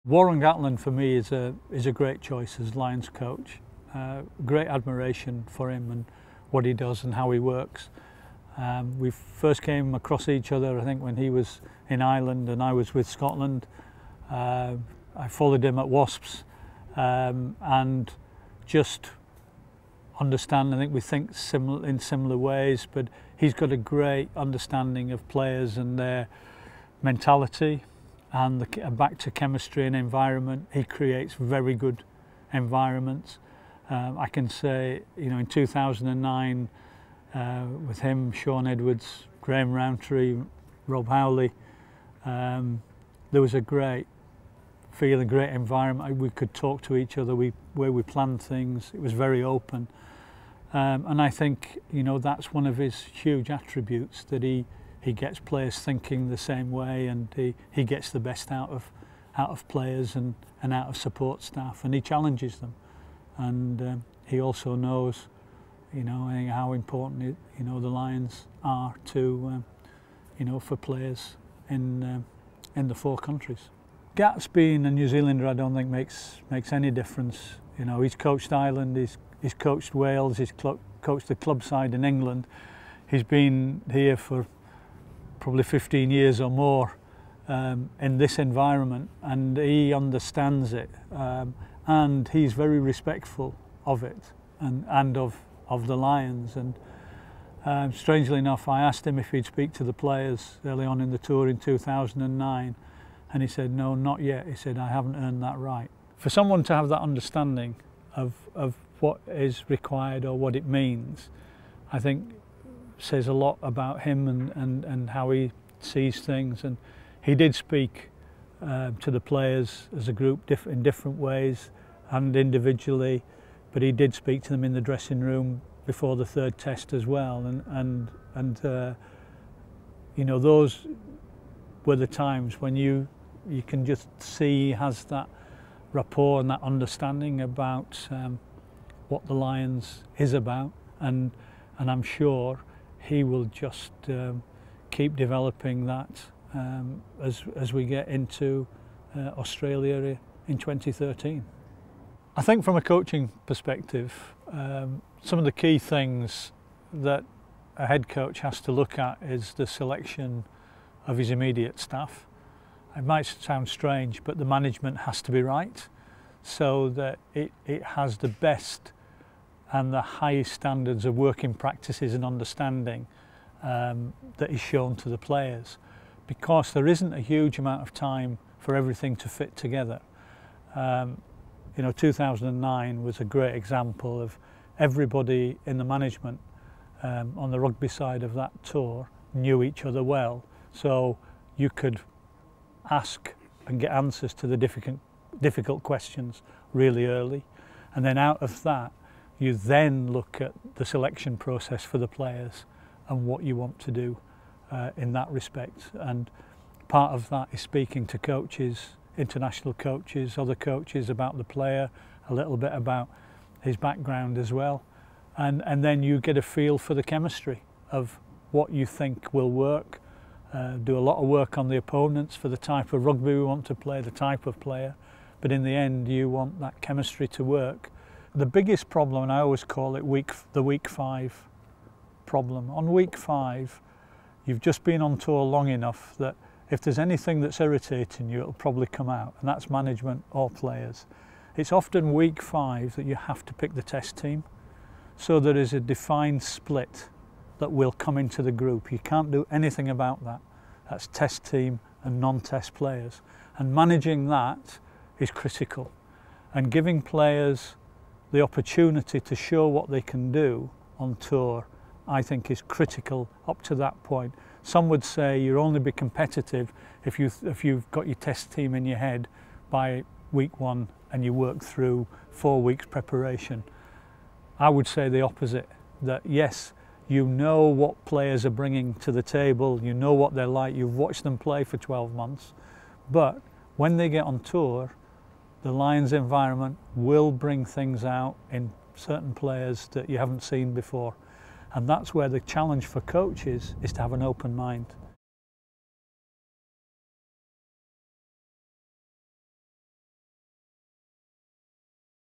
Warren Gatland for me is a great choice as Lions coach. Great admiration for him and what he does and how he works. We first came across each other, I think, when he was in Ireland and I was with Scotland. I followed him at Wasps and just understand. I think we think in similar ways, but he's got a great understanding of players and their mentality. And back to chemistry and environment, he creates very good environments. I can say, you know, in 2009, with him, Sean Edwards, Graham Rowntree, Rob Howley, there was a great feeling, great environment. We could talk to each other, where we planned things. It was very open. And I think, you know, that's one of his huge attributes, that he gets players thinking the same way, and he gets the best out of players and out of support staff, and he challenges them. And he also knows, you know, how important you know the Lions are to you know, for players in the four countries. Gat's being a New Zealander, I don't think makes any difference. You know, he's coached Ireland, he's coached Wales, he's coached the club side in England. He's been here for probably 15 years or more in this environment, and he understands it, and he's very respectful of it and of the Lions. And strangely enough, I asked him if he'd speak to the players early on in the tour in 2009, and he said, no, not yet. He said, I haven't earned that right. For someone to have that understanding of what is required or what it means, I think says a lot about him and how he sees things. And he did speak to the players as a group in different ways and individually, but he did speak to them in the dressing room before the third test as well. And you know, those were the times when you can just see he has that rapport and that understanding about what the Lions is about, and I'm sure he will just keep developing that as we get into Australia in 2013. I think from a coaching perspective, some of the key things that a head coach has to look at is the selection of his immediate staff. It might sound strange, but the management has to be right, so that it has the best and the highest standards of working practices and understanding that is shown to the players, because there isn't a huge amount of time for everything to fit together. You know, 2009 was a great example of everybody in the management on the rugby side of that tour knew each other well, so you could ask and get answers to the difficult questions really early, and then out of that you then look at the selection process for the players and what you want to do in that respect. And part of that is speaking to coaches, international coaches, other coaches, about the player, a little bit about his background as well. And then you get a feel for the chemistry of what you think will work. Do a lot of work on the opponents for the type of rugby we want to play, the type of player. But in the end, you want that chemistry to work. The biggest problem, and I always call it the week 5 problem. On week 5, you've just been on tour long enough that if there's anything that's irritating you, it'll probably come out, and that's management or players. It's often week 5 that you have to pick the test team, so there is a defined split that will come into the group. You can't do anything about that. That's test team and non-test players. And managing that is critical. And giving players the opportunity to show what they can do on tour, I think, is critical up to that point. Some would say you'll only be competitive if you've got your test team in your head by week 1 and you work through 4 weeks preparation. I would say the opposite, that yes, you know what players are bringing to the table, you know what they're like, you've watched them play for 12 months, but when they get on tour, the Lions environment will bring things out in certain players that you haven't seen before. And that's where the challenge for coaches is to have an open mind.